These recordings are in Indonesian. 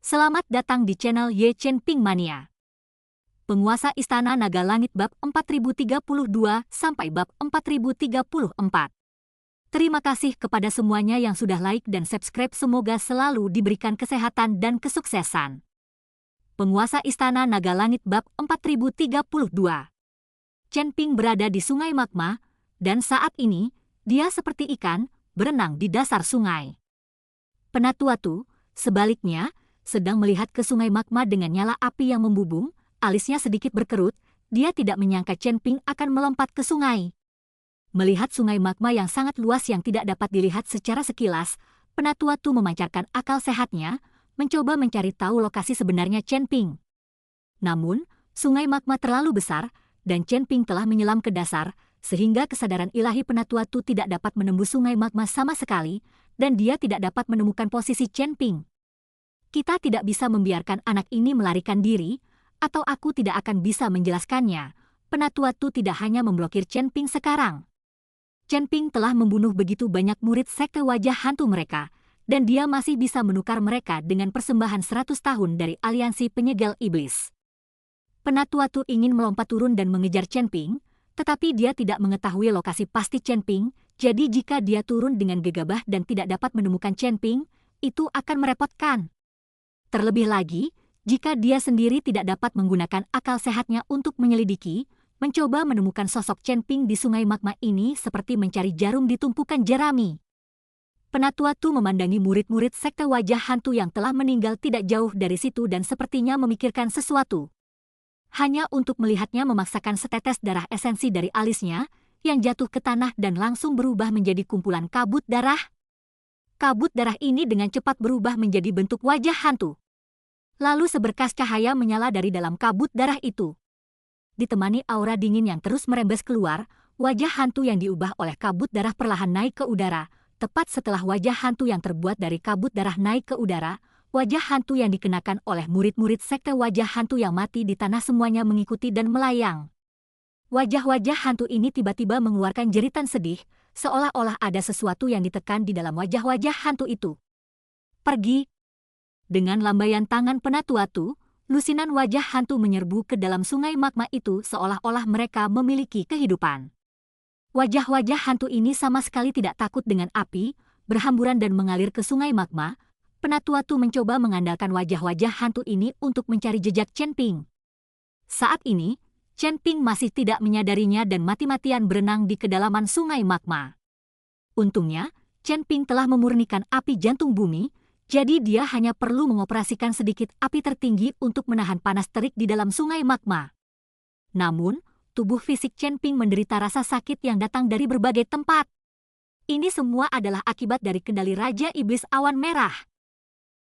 Selamat datang di channel Ye Chen Ping Mania. Penguasa Istana Naga Langit bab 4032 sampai bab 4034. Terima kasih kepada semuanya yang sudah like dan subscribe, semoga selalu diberikan kesehatan dan kesuksesan. Penguasa Istana Naga Langit bab 4032. Chen Ping berada di Sungai Magma, dan saat ini, dia seperti ikan, berenang di dasar sungai. Penatuatu, sebaliknya, sedang melihat ke Sungai Magma dengan nyala api yang membubung, alisnya sedikit berkerut, dia tidak menyangka Chen Ping akan melompat ke sungai. Melihat Sungai Magma yang sangat luas yang tidak dapat dilihat secara sekilas, Penatuatu memancarkan akal sehatnya, mencoba mencari tahu lokasi sebenarnya Chen Ping. Namun, Sungai Magma terlalu besar, dan Chen Ping telah menyelam ke dasar, sehingga kesadaran ilahi Penatuatu tidak dapat menembus Sungai Magma sama sekali, dan dia tidak dapat menemukan posisi Chen Ping. Kita tidak bisa membiarkan anak ini melarikan diri, atau aku tidak akan bisa menjelaskannya. Penatuatu tidak hanya memblokir Chen Ping sekarang. Chen Ping telah membunuh begitu banyak murid sekte wajah hantu mereka, dan dia masih bisa menukar mereka dengan persembahan 100 tahun dari aliansi penyegel iblis. Penatuatu ingin melompat turun dan mengejar Chen Ping, tetapi dia tidak mengetahui lokasi pasti Chen Ping, jadi jika dia turun dengan gegabah dan tidak dapat menemukan Chen Ping, itu akan merepotkan. Terlebih lagi, jika dia sendiri tidak dapat menggunakan akal sehatnya untuk menyelidiki, mencoba menemukan sosok Chen Ping di Sungai Magma ini seperti mencari jarum di tumpukan jerami. Penatuatu memandangi murid-murid sekte wajah hantu yang telah meninggal tidak jauh dari situ dan sepertinya memikirkan sesuatu. Hanya untuk melihatnya memaksakan setetes darah esensi dari alisnya, yang jatuh ke tanah dan langsung berubah menjadi kumpulan kabut darah. Kabut darah ini dengan cepat berubah menjadi bentuk wajah hantu. Lalu seberkas cahaya menyala dari dalam kabut darah itu. Ditemani aura dingin yang terus merembes keluar, wajah hantu yang diubah oleh kabut darah perlahan naik ke udara. Tepat setelah wajah hantu yang terbuat dari kabut darah naik ke udara, wajah hantu yang dikenakan oleh murid-murid sekte wajah hantu yang mati di tanah semuanya mengikuti dan melayang. Wajah-wajah hantu ini tiba-tiba mengeluarkan jeritan sedih, seolah-olah ada sesuatu yang ditekan di dalam wajah-wajah hantu itu. Pergi! Dengan lambaian tangan Penatuatu, lusinan wajah hantu menyerbu ke dalam Sungai Magma itu seolah-olah mereka memiliki kehidupan. Wajah-wajah hantu ini sama sekali tidak takut dengan api, berhamburan dan mengalir ke Sungai Magma. Penatuatu mencoba mengandalkan wajah-wajah hantu ini untuk mencari jejak Chen Ping. Saat ini, Chen Ping masih tidak menyadarinya dan mati-matian berenang di kedalaman Sungai Magma. Untungnya, Chen Ping telah memurnikan api jantung bumi, jadi dia hanya perlu mengoperasikan sedikit api tertinggi untuk menahan panas terik di dalam Sungai Magma. Namun, tubuh fisik Chen Ping menderita rasa sakit yang datang dari berbagai tempat. Ini semua adalah akibat dari kendali Raja Iblis Awan Merah.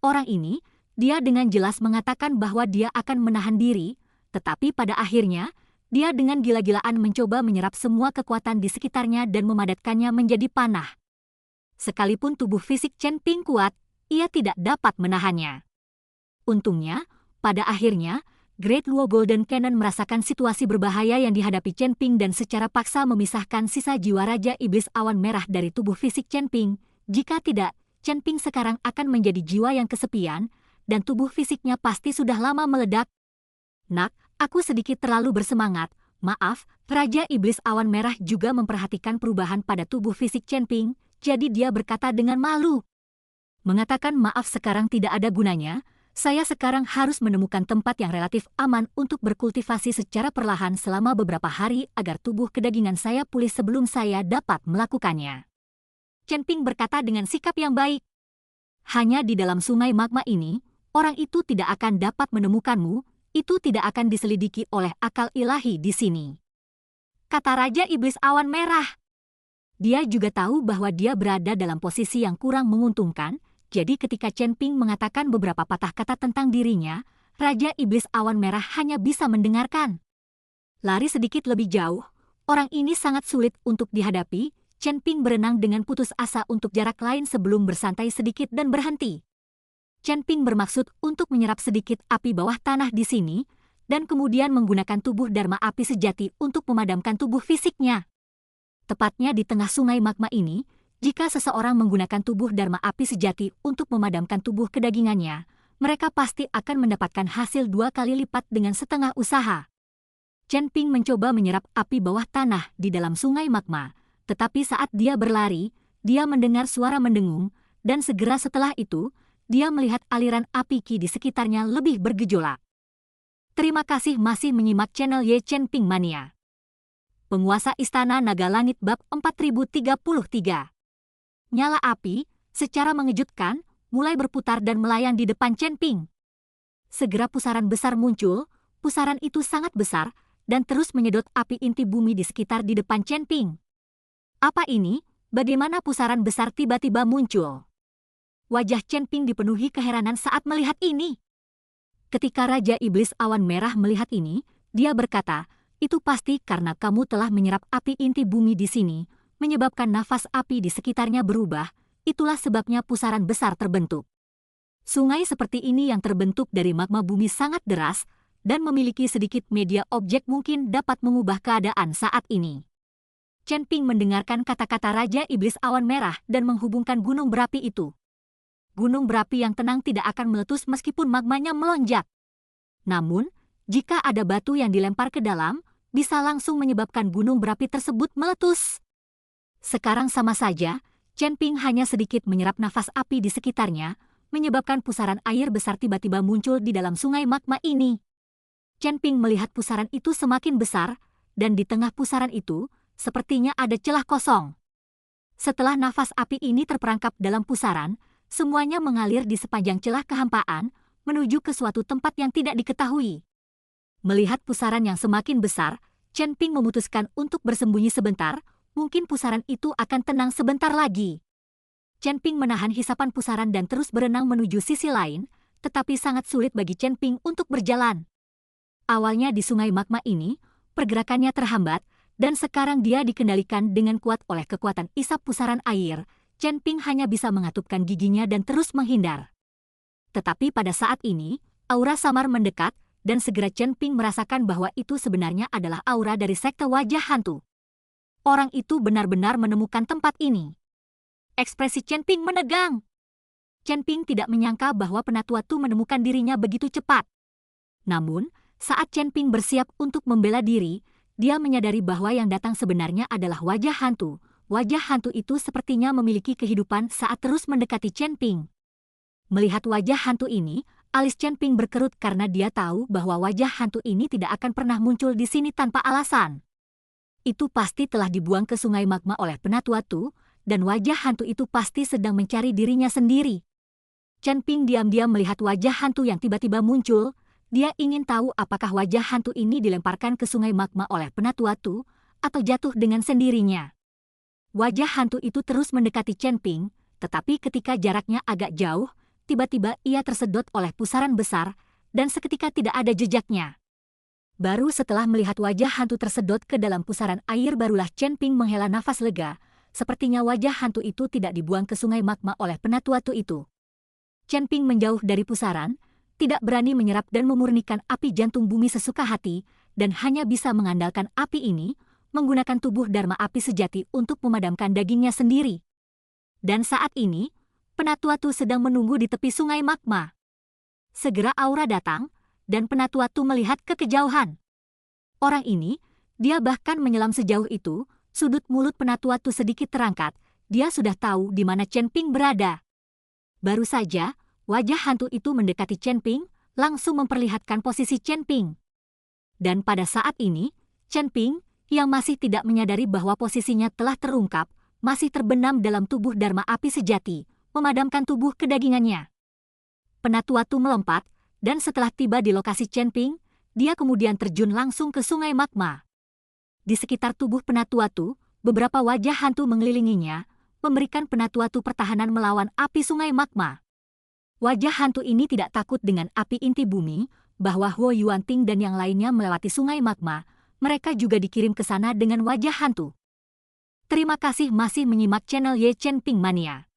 Orang ini, dia dengan jelas mengatakan bahwa dia akan menahan diri, tetapi pada akhirnya, dia dengan gila-gilaan mencoba menyerap semua kekuatan di sekitarnya dan memadatkannya menjadi panah. Sekalipun tubuh fisik Chen Ping kuat, ia tidak dapat menahannya. Untungnya, pada akhirnya, Great Luo Golden Cannon merasakan situasi berbahaya yang dihadapi Chen Ping dan secara paksa memisahkan sisa jiwa Raja Iblis Awan Merah dari tubuh fisik Chen Ping. Jika tidak, Chen Ping sekarang akan menjadi jiwa yang kesepian, dan tubuh fisiknya pasti sudah lama meledak. Nak, aku sedikit terlalu bersemangat. Maaf, Raja Iblis Awan Merah juga memperhatikan perubahan pada tubuh fisik Chen Ping, jadi dia berkata dengan malu. Mengatakan maaf sekarang tidak ada gunanya, saya sekarang harus menemukan tempat yang relatif aman untuk berkultivasi secara perlahan selama beberapa hari agar tubuh kedagingan saya pulih sebelum saya dapat melakukannya. Chen Ping berkata dengan sikap yang baik. Hanya di dalam Sungai Magma ini, orang itu tidak akan dapat menemukanmu, itu tidak akan diselidiki oleh akal ilahi di sini. Kata Raja Iblis Awan Merah. Dia juga tahu bahwa dia berada dalam posisi yang kurang menguntungkan, jadi ketika Chen Ping mengatakan beberapa patah kata tentang dirinya, Raja Iblis Awan Merah hanya bisa mendengarkan. Lari sedikit lebih jauh, orang ini sangat sulit untuk dihadapi. Chen Ping berenang dengan putus asa untuk jarak lain sebelum bersantai sedikit dan berhenti. Chen Ping bermaksud untuk menyerap sedikit api bawah tanah di sini, dan kemudian menggunakan tubuh Dharma api sejati untuk memadamkan tubuh fisiknya. Tepatnya di tengah Sungai Magma ini, jika seseorang menggunakan tubuh Dharma api sejati untuk memadamkan tubuh kedagingannya, mereka pasti akan mendapatkan hasil 2 kali lipat dengan setengah usaha. Chen Ping mencoba menyerap api bawah tanah di dalam sungai magma, tetapi saat dia berlari, dia mendengar suara mendengung, dan segera setelah itu, dia melihat aliran api Qi di sekitarnya lebih bergejolak. Terima kasih masih menyimak channel Ye Chen Ping Mania. Penguasa Istana Naga Langit Bab 4033. Nyala api, secara mengejutkan, mulai berputar dan melayang di depan Chen Ping. Segera pusaran besar muncul, pusaran itu sangat besar, dan terus menyedot api inti bumi di sekitar di depan Chen Ping. Apa ini? Bagaimana pusaran besar tiba-tiba muncul? Wajah Chen Ping dipenuhi keheranan saat melihat ini. Ketika Raja Iblis Awan Merah melihat ini, dia berkata, itu pasti karena kamu telah menyerap api inti bumi di sini, menyebabkan nafas api di sekitarnya berubah, itulah sebabnya pusaran besar terbentuk. Sungai seperti ini yang terbentuk dari magma bumi sangat deras, dan memiliki sedikit media objek mungkin dapat mengubah keadaan saat ini. Chen Ping mendengarkan kata-kata Raja Iblis Awan Merah dan menghubungkan gunung berapi itu. Gunung berapi yang tenang tidak akan meletus meskipun magmanya melonjak. Namun, jika ada batu yang dilempar ke dalam, bisa langsung menyebabkan gunung berapi tersebut meletus. Sekarang sama saja, Chen Ping hanya sedikit menyerap nafas api di sekitarnya, menyebabkan pusaran air besar tiba-tiba muncul di dalam sungai magma ini. Chen Ping melihat pusaran itu semakin besar, dan di tengah pusaran itu, sepertinya ada celah kosong. Setelah nafas api ini terperangkap dalam pusaran, semuanya mengalir di sepanjang celah kehampaan, menuju ke suatu tempat yang tidak diketahui. Melihat pusaran yang semakin besar, Chen Ping memutuskan untuk bersembunyi sebentar, mungkin pusaran itu akan tenang sebentar lagi. Chen Ping menahan hisapan pusaran dan terus berenang menuju sisi lain, tetapi sangat sulit bagi Chen Ping untuk berjalan. Awalnya di sungai magma ini, pergerakannya terhambat, dan sekarang dia dikendalikan dengan kuat oleh kekuatan isap pusaran air. Chen Ping hanya bisa mengatupkan giginya dan terus menghindar. Tetapi pada saat ini, aura samar mendekat, dan segera Chen Ping merasakan bahwa itu sebenarnya adalah aura dari sekte wajah hantu. Orang itu benar-benar menemukan tempat ini. Ekspresi Chen Ping menegang. Chen Ping tidak menyangka bahwa Penatua Tu menemukan dirinya begitu cepat. Namun, saat Chen Ping bersiap untuk membela diri, dia menyadari bahwa yang datang sebenarnya adalah wajah hantu. Wajah hantu itu sepertinya memiliki kehidupan saat terus mendekati Chen Ping. Melihat wajah hantu ini, alis Chen Ping berkerut karena dia tahu bahwa wajah hantu ini tidak akan pernah muncul di sini tanpa alasan. Itu pasti telah dibuang ke sungai magma oleh Penatua Tu, dan wajah hantu itu pasti sedang mencari dirinya sendiri. Chen Ping diam-diam melihat wajah hantu yang tiba-tiba muncul. Dia ingin tahu apakah wajah hantu ini dilemparkan ke sungai magma oleh Penatua Tu, atau jatuh dengan sendirinya. Wajah hantu itu terus mendekati Chen Ping, tetapi ketika jaraknya agak jauh, tiba-tiba ia tersedot oleh pusaran besar, dan seketika tidak ada jejaknya. Baru setelah melihat wajah hantu tersedot ke dalam pusaran air barulah Chen Ping menghela nafas lega, sepertinya wajah hantu itu tidak dibuang ke sungai magma oleh Penatua Tu itu. Chen Ping menjauh dari pusaran, tidak berani menyerap dan memurnikan api jantung bumi sesuka hati, dan hanya bisa mengandalkan api ini, menggunakan tubuh Dharma api sejati untuk memadamkan dagingnya sendiri. Dan saat ini, Penatua Tu sedang menunggu di tepi sungai magma. Segera aura datang, dan Penatua Tu melihat ke kejauhan. Orang ini, dia bahkan menyelam sejauh itu, sudut mulut Penatua Tu sedikit terangkat, dia sudah tahu di mana Chen Ping berada. Baru saja, wajah hantu itu mendekati Chen Ping, langsung memperlihatkan posisi Chen Ping. Dan pada saat ini, Chen Ping, yang masih tidak menyadari bahwa posisinya telah terungkap, masih terbenam dalam tubuh Dharma api sejati, memadamkan tubuh kedagingannya. Penatua Tu melompat, dan setelah tiba di lokasi Chen Ping, dia kemudian terjun langsung ke sungai magma. Di sekitar tubuh Penatua Tu, beberapa wajah hantu mengelilinginya, memberikan Penatua Tu pertahanan melawan api sungai magma. Wajah hantu ini tidak takut dengan api inti bumi, bahwa Huo Yuanting dan yang lainnya melewati sungai magma. Mereka juga dikirim ke sana dengan wajah hantu. Terima kasih masih menyimak channel Ye Chen Ping Mania.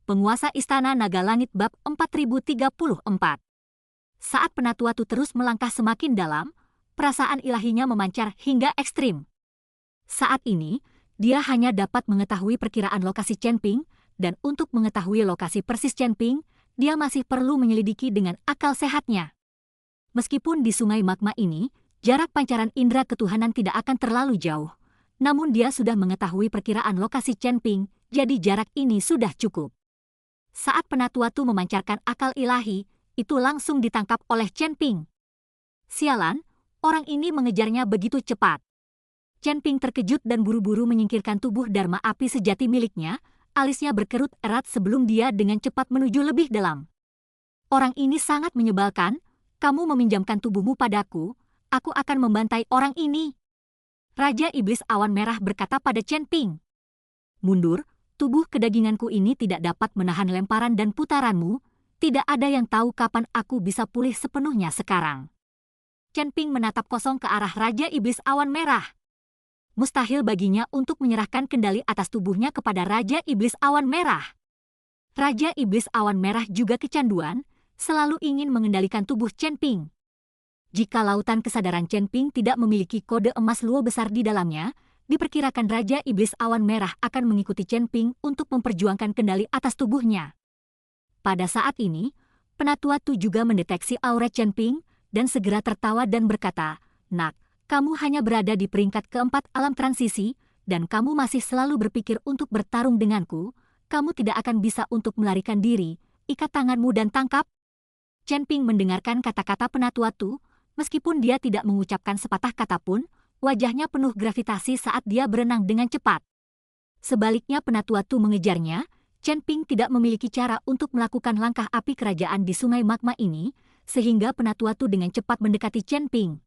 Penguasa Istana Naga Langit Bab 4034. Saat Penatua Tu terus melangkah semakin dalam, perasaan ilahinya memancar hingga ekstrim. Saat ini, dia hanya dapat mengetahui perkiraan lokasi Chen Ping, dan untuk mengetahui lokasi persis Chen Ping, dia masih perlu menyelidiki dengan akal sehatnya. Meskipun di sungai magma ini, jarak pancaran indera ketuhanan tidak akan terlalu jauh, namun dia sudah mengetahui perkiraan lokasi Chen Ping, jadi jarak ini sudah cukup. Saat Penatua Tu memancarkan akal ilahi, itu langsung ditangkap oleh Chen Ping. Sialan, orang ini mengejarnya begitu cepat. Chen Ping terkejut dan buru-buru menyingkirkan tubuh Dharma api sejati miliknya, alisnya berkerut erat sebelum dia dengan cepat menuju lebih dalam. Orang ini sangat menyebalkan, kamu meminjamkan tubuhmu padaku, aku akan membantai orang ini. Raja Iblis Awan Merah berkata pada Chen Ping. Mundur, tubuh kedaginganku ini tidak dapat menahan lemparan dan putaranmu, tidak ada yang tahu kapan aku bisa pulih sepenuhnya sekarang. Chen Ping menatap kosong ke arah Raja Iblis Awan Merah. Mustahil baginya untuk menyerahkan kendali atas tubuhnya kepada Raja Iblis Awan Merah. Raja Iblis Awan Merah juga kecanduan, selalu ingin mengendalikan tubuh Chen Ping. Jika lautan kesadaran Chen Ping tidak memiliki kode emas luo besar di dalamnya, diperkirakan Raja Iblis Awan Merah akan mengikuti Chen Ping untuk memperjuangkan kendali atas tubuhnya. Pada saat ini, Penatua Tu juga mendeteksi aura Chen Ping dan segera tertawa dan berkata, "Nak, kamu hanya berada di peringkat keempat alam transisi, dan kamu masih selalu berpikir untuk bertarung denganku, kamu tidak akan bisa untuk melarikan diri, ikat tanganmu dan tangkap." Chen Ping mendengarkan kata-kata Penatua Tu, meskipun dia tidak mengucapkan sepatah kata pun, wajahnya penuh gravitasi saat dia berenang dengan cepat. Sebaliknya Penatua Tu mengejarnya, Chen Ping tidak memiliki cara untuk melakukan langkah api kerajaan di sungai magma ini, sehingga Penatua Tu dengan cepat mendekati Chen Ping.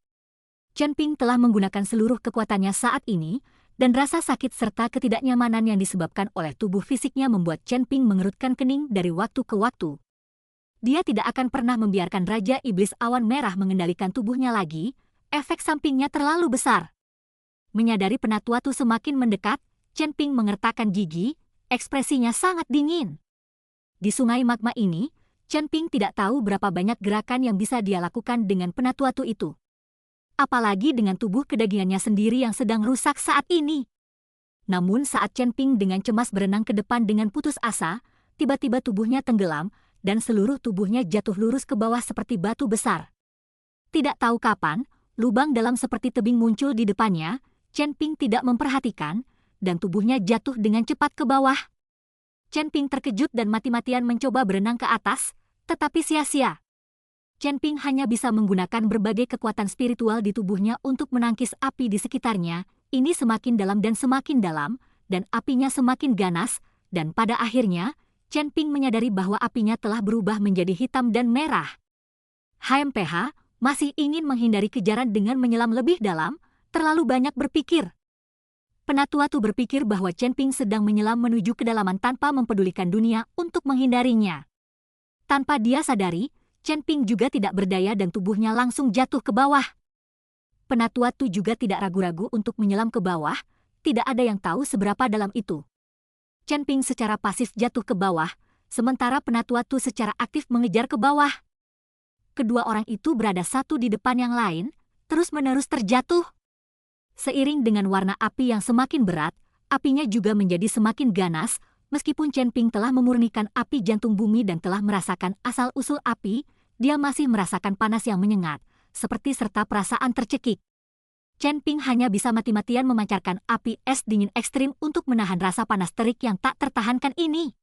Chen Ping telah menggunakan seluruh kekuatannya saat ini, dan rasa sakit serta ketidaknyamanan yang disebabkan oleh tubuh fisiknya membuat Chen Ping mengerutkan kening dari waktu ke waktu. Dia tidak akan pernah membiarkan Raja Iblis Awan Merah mengendalikan tubuhnya lagi, efek sampingnya terlalu besar. Menyadari Penatua Tu semakin mendekat, Chen Ping mengertakkan gigi, ekspresinya sangat dingin. Di sungai magma ini, Chen Ping tidak tahu berapa banyak gerakan yang bisa dia lakukan dengan Penatua Tu itu. Apalagi dengan tubuh kedagingannya sendiri yang sedang rusak saat ini. Namun saat Chen Ping dengan cemas berenang ke depan dengan putus asa, tiba-tiba tubuhnya tenggelam, dan seluruh tubuhnya jatuh lurus ke bawah seperti batu besar. Tidak tahu kapan, lubang dalam seperti tebing muncul di depannya, Chen Ping tidak memperhatikan, dan tubuhnya jatuh dengan cepat ke bawah. Chen Ping terkejut dan mati-matian mencoba berenang ke atas, tetapi sia-sia. Chen Ping hanya bisa menggunakan berbagai kekuatan spiritual di tubuhnya untuk menangkis api di sekitarnya, ini semakin dalam dan apinya semakin ganas, dan pada akhirnya, Chen Ping menyadari bahwa apinya telah berubah menjadi hitam dan merah. HMPH masih ingin menghindari kejaran dengan menyelam lebih dalam, terlalu banyak berpikir. Penatua Tu berpikir bahwa Chen Ping sedang menyelam menuju kedalaman tanpa mempedulikan dunia untuk menghindarinya. Tanpa dia sadari, Chen Ping juga tidak berdaya dan tubuhnya langsung jatuh ke bawah. Penatua Tu juga tidak ragu-ragu untuk menyelam ke bawah, tidak ada yang tahu seberapa dalam itu. Chen Ping secara pasif jatuh ke bawah, sementara Penatua Tu secara aktif mengejar ke bawah. Kedua orang itu berada satu di depan yang lain, terus-menerus terjatuh. Seiring dengan warna api yang semakin berat, apinya juga menjadi semakin ganas, meskipun Chen Ping telah memurnikan api jantung bumi dan telah merasakan asal-usul api, dia masih merasakan panas yang menyengat, seperti serta perasaan tercekik. Chen Ping hanya bisa mati-matian memancarkan api es dingin ekstrim untuk menahan rasa panas terik yang tak tertahankan ini.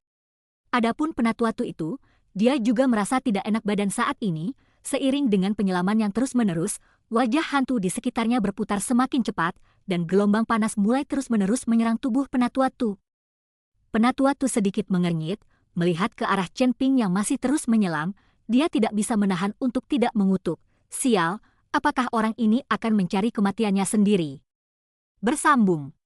Adapun Penatua Tu itu, dia juga merasa tidak enak badan saat ini, seiring dengan penyelaman yang terus-menerus, wajah hantu di sekitarnya berputar semakin cepat, dan gelombang panas mulai terus-menerus menyerang tubuh Penatua Tu. Penatua Tu sedikit mengernyit, melihat ke arah Chen Ping yang masih terus menyelam, dia tidak bisa menahan untuk tidak mengutuk. Sial, apakah orang ini akan mencari kematiannya sendiri? Bersambung.